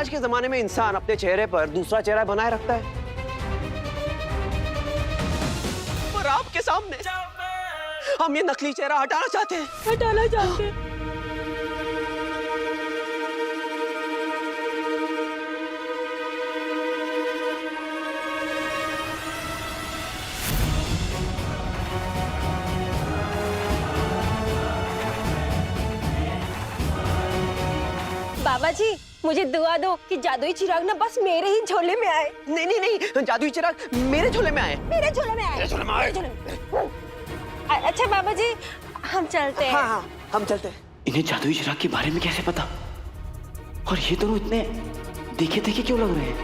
आज के जमाने में इंसान अपने चेहरे पर दूसरा चेहरा बनाए रखता है, पर आपके सामने हम ये नकली चेहरा हटाना चाहते हैं। हटाना चाहते हैं। बाबा जी मुझे दुआ दो कि जादुई चिराग ना बस मेरे ही झोले में आए। नहीं नहीं नहीं, जादुई चिराग मेरे झोले में आए। मेरे झोले में आए। मेरे झोले में आए। अच्छा बाबा जी हम चलते हैं। हाँ हाँ हम चलते हैं। इन्हें जादुई चिराग के बारे में कैसे पता? और ये दोनों इतने देखे देखे क्यों लग रहे हैं?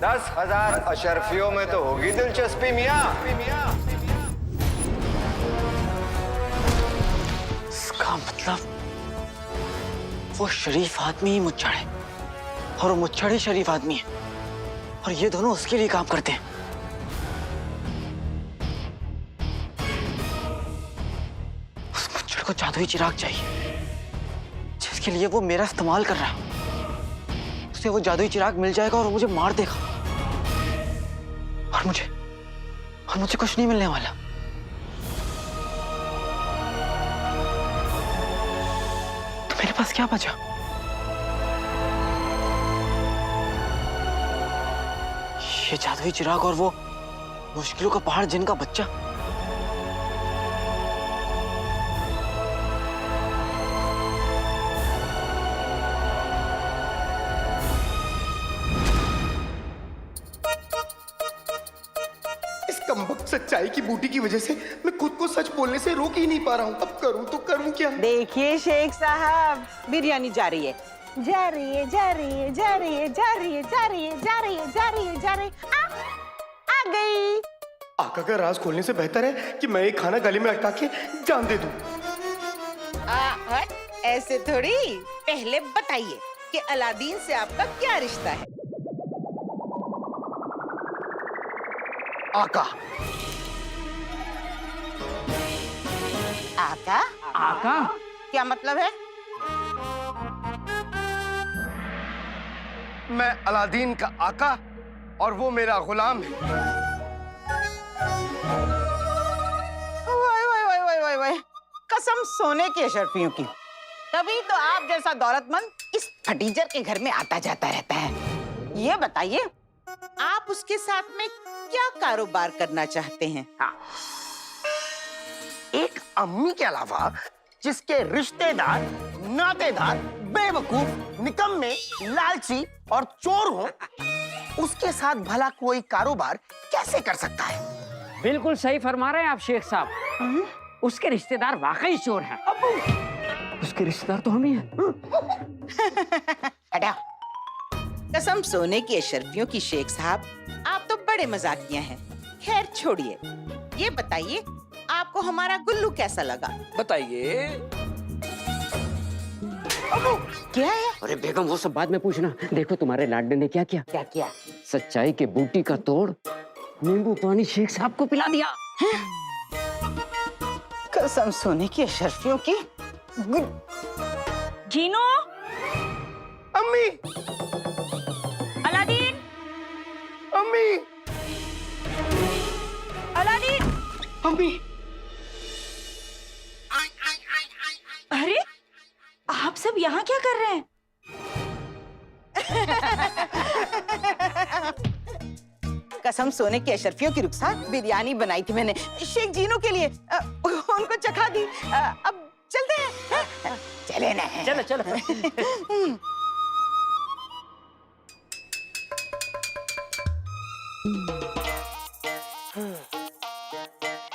10,000 अशरफियों में तो होगी दिलचस्पी मियाँ। इसका मतलब वो शरीफ आदमी ही मुच्छड़ है और वो मुच्छड़ ही शरीफ आदमी है और ये दोनों उसके लिए काम करते हैं। उस मुच्छड़ को जादुई चिराग चाहिए जिसके लिए वो मेरा इस्तेमाल कर रहा है। उसे वो जादुई चिराग मिल जाएगा और वो मुझे मार देगा और मुझे कुछ नहीं मिलने वाला। तो मेरे पास क्या बचा? ये जादुई चिराग और वो मुश्किलों का पहाड़ जिनका बच्चा। कमबख्त सच्चाई की बूटी की वजह से मैं खुद को सच बोलने से रोक ही नहीं पा रहा हूँ। अब करूँ तो करूँ क्या? देखिए शेख साहब, बिरयानी जा रही है, जा रही है, जा रही है, जा रही है, जा रही है, जा रही है, जा रही है, जा रही है, जा रही है, आ गई। आका का राज खोलने से बेहतर है कि मैं ये खाना गले में अटका के जान दे दूं। ऐसे थोड़ी, पहले बताइए कि अलादीन से आपका क्या रिश्ता है? आका आका? आका? क्या मतलब है? मैं अलादीन का आका और वो मेरा गुलाम है। वाह, कसम सोने की अशरफियों की। तभी तो आप जैसा दौलतमंद इस फटीचर के घर में आता जाता रहता है। ये बताइए, आप उसके साथ में क्या कारोबार करना चाहते हैं? हाँ। एक अम्मी के अलावा जिसके रिश्तेदार, नातेदार बेवकूफ, निकम्मे, लालची और चोर हो, उसके साथ भला कोई कारोबार कैसे कर सकता है? बिल्कुल सही फरमा रहे हैं आप शेख साहब। उसके रिश्तेदार वाकई चोर हैं। उसके रिश्तेदार तो हम ही हैं। हटा। कसम सोने की अशरफियों की शेख साहब, आप तो बड़े मजाकिया हैं। खैर छोड़िए, ये बताइए आपको हमारा गुल्लू कैसा लगा? बताइए। क्या है? अरे बेगम वो सब बाद में पूछना। देखो तुम्हारे लाडले ने क्या किया। क्या किया? सच्चाई के बूटी का तोड़ नींबू पानी शेख साहब को पिला दिया। कसम सोने की अशरफियों की। जीनू, अम्मी, अलादीन, अम्मी, अलादीन। अम्मी। अरे आप सब यहाँ क्या कर रहे हैं? कसम सोने की अशरफियों की रुखसार, बिरयानी बनाई थी मैंने शेख जीनू के लिए, उनको चखा दी। अब चलते हैं। चले ना। चलो चलो।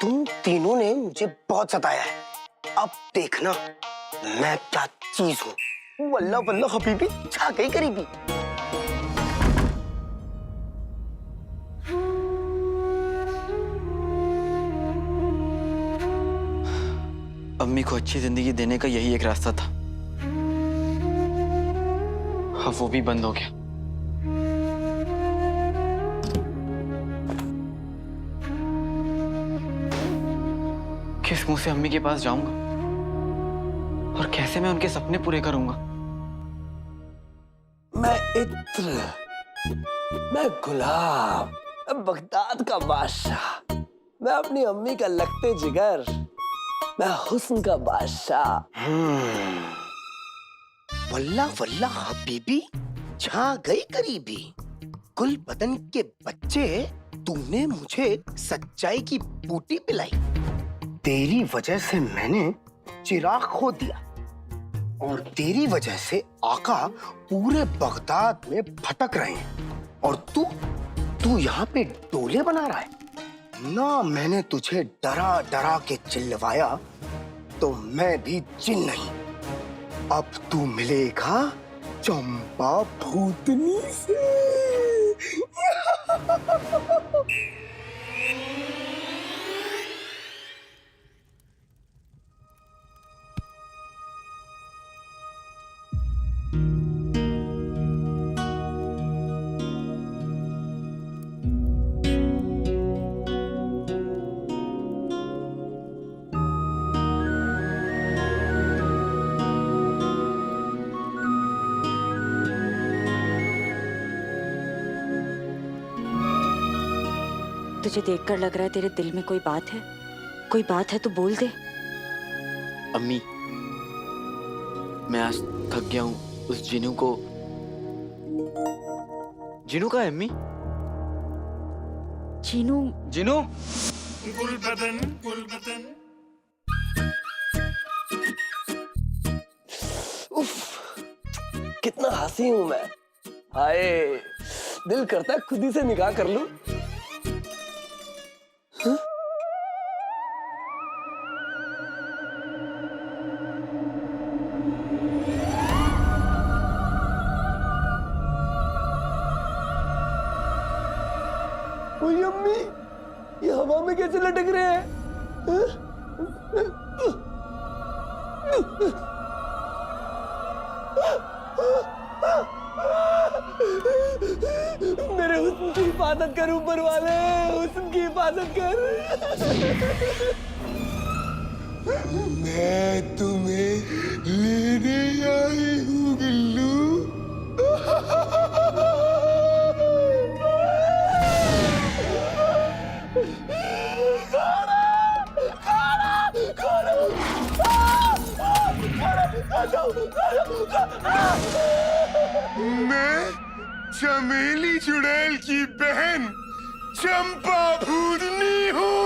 तुम तीनों ने मुझे बहुत सताया है। अब देखना मैं क्या चीज हूँ। वल्ला वल्ला हबीबी, छा गई करीबी। अम्मी को अच्छी जिंदगी देने का यही एक रास्ता था, अब वो भी बंद हो गया। किस मुंह से अम्मी के पास जाऊंगा और कैसे मैं उनके सपने पूरे करूंगा? मैं इत्र, मैं गुलाब, मैं बगदाद का बादशाह, मैं अपनी अम्मी का लगते जिगर, मैं हुस्न का बादशाह। वल्ला वल्ला हबीबी, छा गई करीबी। गुल बदन के बच्चे, तूने मुझे सच्चाई की बूटी पिलाई। तेरी वजह से मैंने चिराग खो दिया और तेरी वजह से आका पूरे बगदाद में भटक रहे हैं और तू यहाँ पे डोले बना रहा है ना। मैंने तुझे डरा डरा के चिल्लवाया तो मैं भी जिन नहीं। अब तू मिलेगा चंपा भूतनी से। तुझे देखकर लग रहा है तेरे दिल में कोई बात है। कोई बात है तो बोल दे। अम्मी, मैं आज थक गया हूँ। उस जिनू को, जिनू का है अम्मी? जीनू? जिनू? उफ, कितना हंसी हूं मैं। हाय, दिल करता है खुद ही से निकाह कर लूं। ओए अम्मी, ये हवा में कैसे लटक रहे हैं? मेरे हुस्न की हिफाजत कर ऊपर वाले, हुस्न की हिफाजत कर। मैं तुम्हें लेने आई हूँ गिल्लू। मैं चमेली चुड़ैल की बहन चंपा भूतनी हूँ।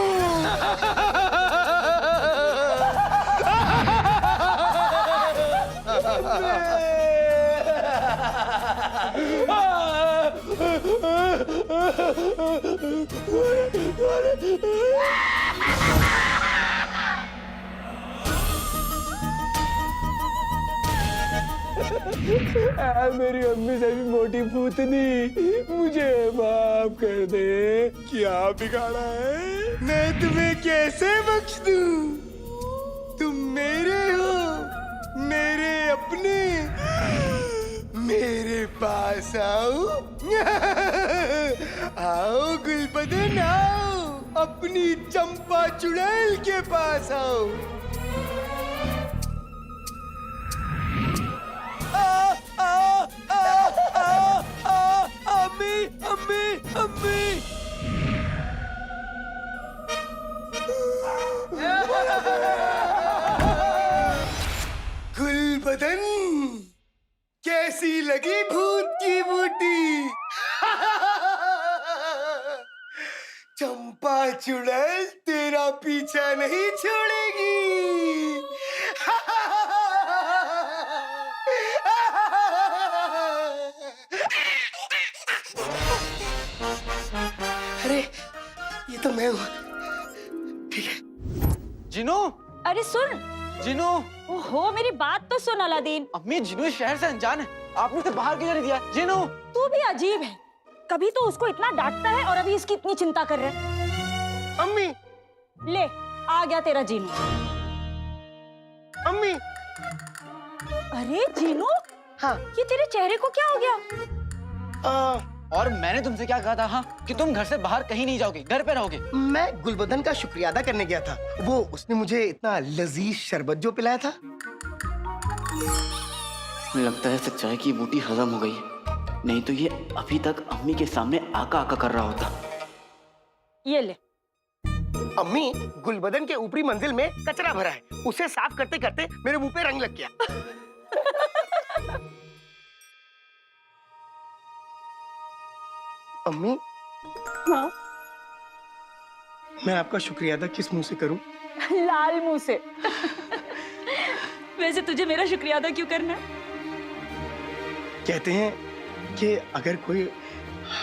मेरी अम्मी से भी मोटी भूतनी, मुझे माफ कर दे। क्या बिगाड़ा है? मैं तुम्हें कैसे बख्श दूं? तुम मेरे हो, मेरे अपने। मेरे पास आओ। आओ गुलबदन, आओ अपनी चंपा चुड़ैल के पास आओ। अम्मी, अम्मी, अम्मी। गुलबदन, कैसी लगी भूत की बूटी? चंपा चुड़ैल तेरा पीछा नहीं छोड़ेगी। अरे ये तो मैं हूँ। ठीक है। जिनू? अरे सुन। जिनू? ओहो, मेरी बात तो सुन अलादीन। अम्मी, जिनू इस शहर से अनजान है। आपने उसे बाहर क्यों नहीं दिया? जिनू? तू भी अजीब है, कभी तो उसको इतना डांटता है और अभी इसकी इतनी चिंता कर रहे है। अम्मी, ले आ गया तेरा जीनू। अम्मी। अरे जीनू, हाँ। ये तेरे चेहरे को क्या हो गया? और मैंने तुमसे क्या कहा था हाँ कि तुम घर से बाहर कहीं नहीं जाओगे, घर पे रहोगे। मैं गुलबदन का शुक्रिया अदा करने गया था। वो उसने मुझे इतना लजीज शरबत जो पिलाया था। लगता है सच्चाई की बूटी हजम हो गई है, नहीं तो ये अभी तक अम्मी के सामने आका आका कर रहा होता। ये ले। अम्मी, गुलबदन के ऊपरी मंजिल में कचरा भरा है, उसे साफ करते करते मेरे मुंह पे रंग लग गया। अम्मी, हाँ? मैं आपका शुक्रिया अदा किस मुंह से करूं? लाल मुंह से। वैसे तुझे मेरा शुक्रिया अदा क्यों करना है? कहते हैं कि अगर कोई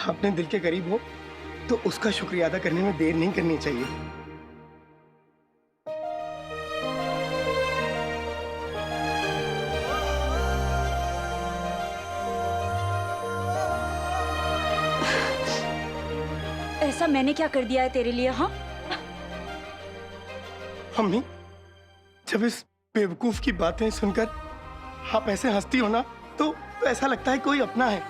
अपने दिल के करीब हो तो उसका शुक्रिया अदा करने में देर नहीं करनी चाहिए। ऐसा मैंने क्या कर दिया है तेरे लिए? हाँ, अम्मी, जब इस बेवकूफ की बातें सुनकर आप ऐसे हंसती हो ना तो ऐसा लगता है कोई अपना है।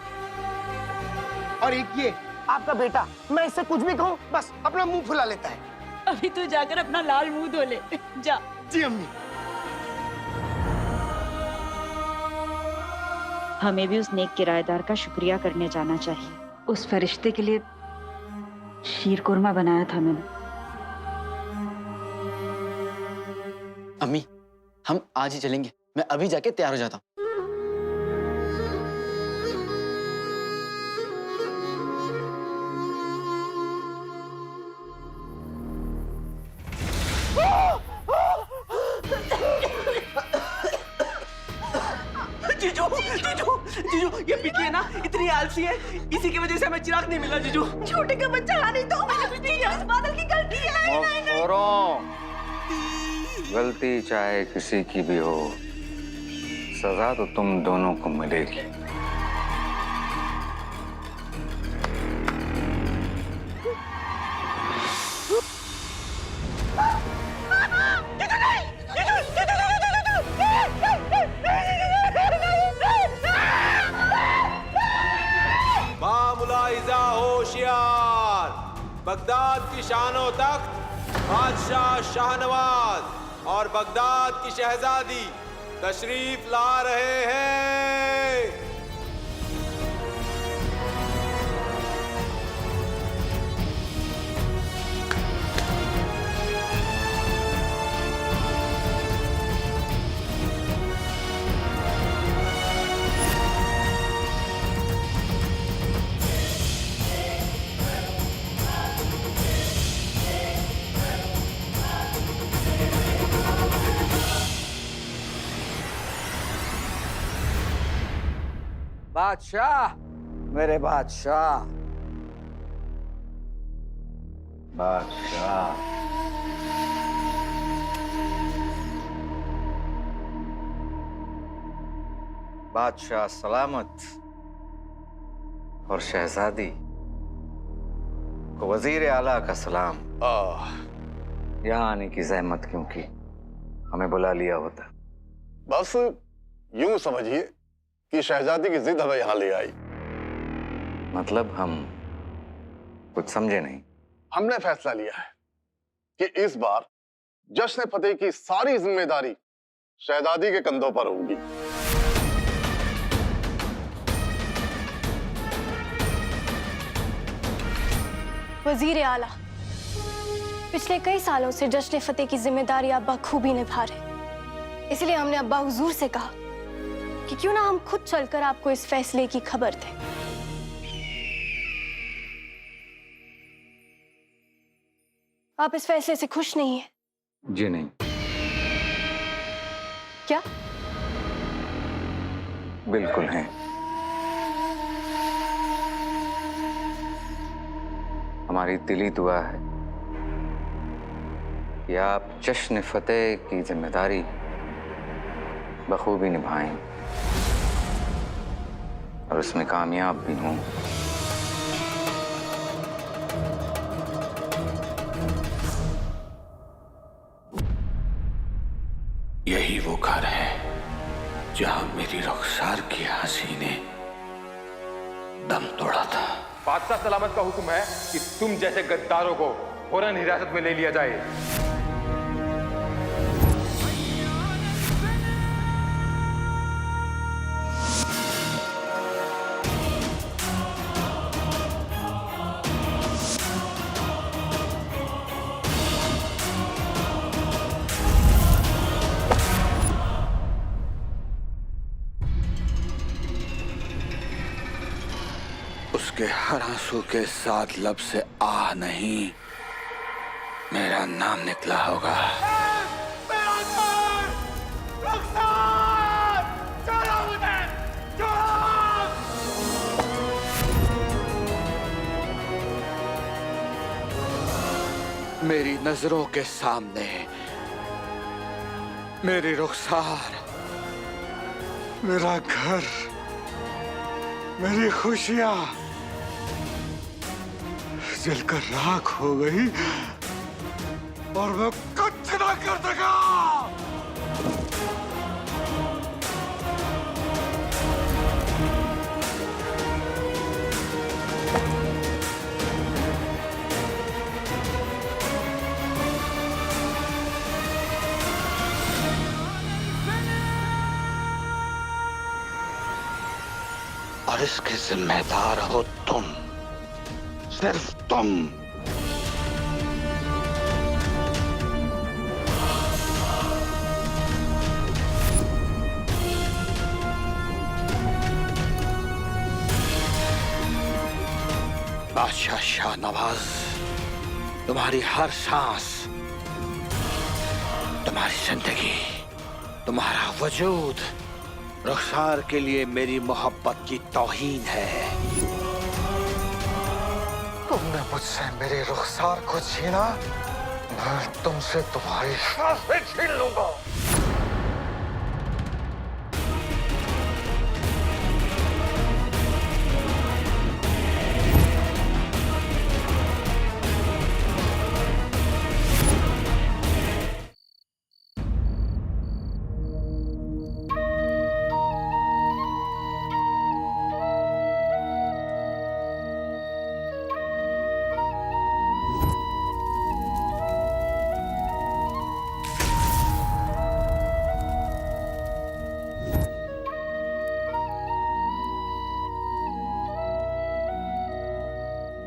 और एक ये आपका बेटा, मैं इससे कुछ भी कहूँ बस अपना मुंह फुला लेता है। अभी तू जाकर अपना लाल मुंह धो ले। जा। जी अम्मी। हमें भी उस नेक किराएदार का शुक्रिया करने जाना चाहिए। उस फरिश्ते के लिए शीर कुरमा बनाया था मैंने। अम्मी, हम आज ही चलेंगे, मैं अभी जाके तैयार हो जाता हूँ। जीजू, जीजू, जीजू, ये पिटली है ना, इतनी आलसी है, इसी की वजह से हमें चिराग नहीं मिला जीजू। छोटे का बच्चा नहीं तो इस बादल की गलती है। गलती चाहे किसी की भी हो, सजा तो तुम दोनों को मिलेगी। मुलाइजा होशियार, बगदाद की शानो तख्त बादशाह शाहनवाज और बगदाद की शहजादी तशरीफ ला रहे हैं। बादशाह, मेरे बादशाह, बादशाह। बादशाह सलामत और शहजादी को वजीर आला का सलाम। यहाँ आने की जहमत क्यों की? हमें बुला लिया होता। बस यूं समझिए कि शहजादी की जिद हमें यहाँ ले आई। मतलब हम कुछ समझे नहीं। हमने फैसला लिया है कि इस बार जश्न फतेह की सारी जिम्मेदारी शहजादी के कंधों पर होगी। वजीर आला, पिछले कई सालों से जश्न फतेह की जिम्मेदारी आप बखूबी निभा रहे, इसलिए हमने अब्बा हुजूर से कहा कि क्यों ना हम खुद चलकर आपको इस फैसले की खबर दें। आप इस फैसले से खुश नहीं हैं? जी नहीं। क्या? बिल्कुल हैं। हमारी दिली दुआ है कि आप जश्न फतेह की जिम्मेदारी बखूबी निभाएं और उसमें कामयाब भी हों। यही वो घर है जहां मेरी रुखसार की हंसी ने दम तोड़ा था। बादशाह सलामत का हुक्म है कि तुम जैसे गद्दारों को फौरन हिरासत में ले लिया जाए। उसके हर आंसू के साथ लब से आह नहीं, मेरा नाम निकला होगा। मेरी नजरों के सामने मेरी रुखसार, मेरा घर, मेरी खुशियां जलकर राख हो गई और मैं कुछ ना कर सका। और इसके जिम्मेदार हो तुम, सिर्फ तुम। बादशाह शाहनवाज, तुम्हारी हर सांस, तुम्हारी जिंदगी, तुम्हारा वजूद रुखसार के लिए मेरी मोहब्बत की तौहीन है। तुमने मुझसे मेरे रुखसार को छीना, मैं तुमसे तुम्हारी सांसें छीन लूंगा।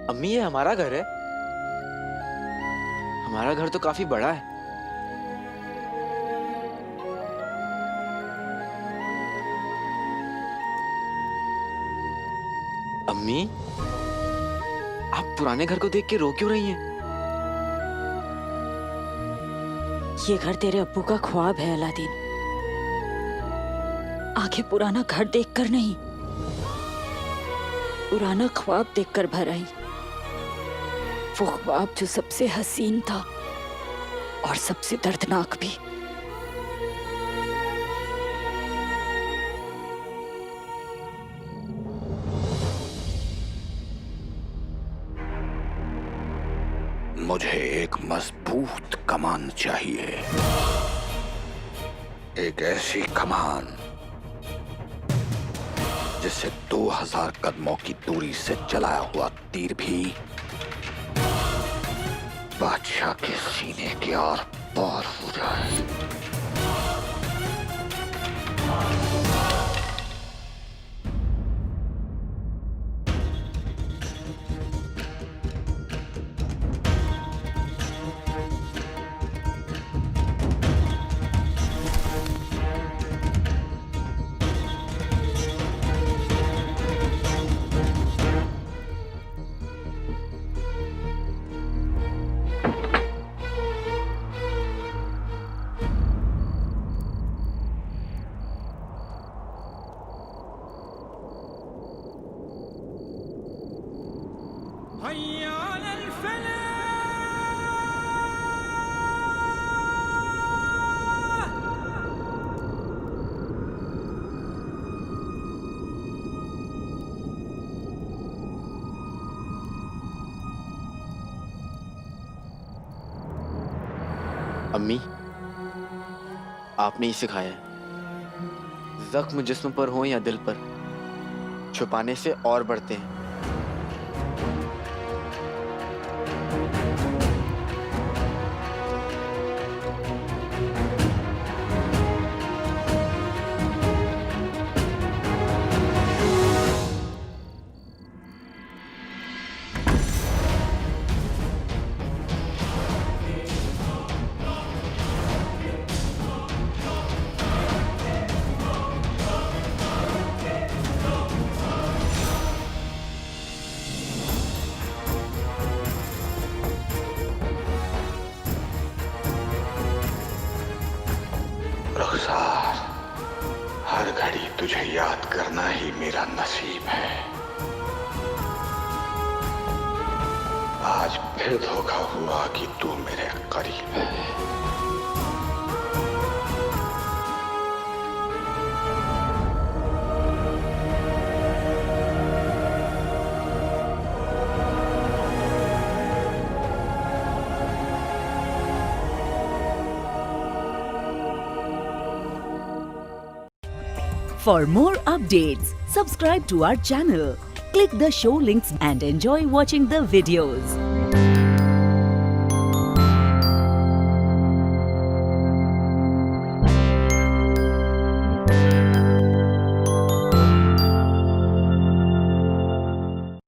अम्मी, ये हमारा घर है। हमारा घर तो काफी बड़ा है। अम्मी, आप पुराने घर को देख के रो क्यों रही हैं? ये घर तेरे अब्बू का ख्वाब है अलादीन। आंखें पुराना घर देखकर नहीं, पुराना ख्वाब देखकर भर आई। वो ख्वाब जो सबसे हसीन था और सबसे दर्दनाक भी। मुझे एक मजबूत कमान चाहिए, एक ऐसी कमान जिससे 2000 कदमों की दूरी से चलाया हुआ तीर भी बादशाह के सीने के आर पार हो जाए। अम्मी, आपने ही सिखाया है, जख्म जिस्म पर हो या दिल पर, छुपाने से और बढ़ते हैं। रुखसार, हर घड़ी तुझे याद करना ही मेरा नसीब है। आज फिर धोखा हुआ कि तू मेरे करीब है। For more updates, subscribe to our channel, click the show links and enjoy watching the videos.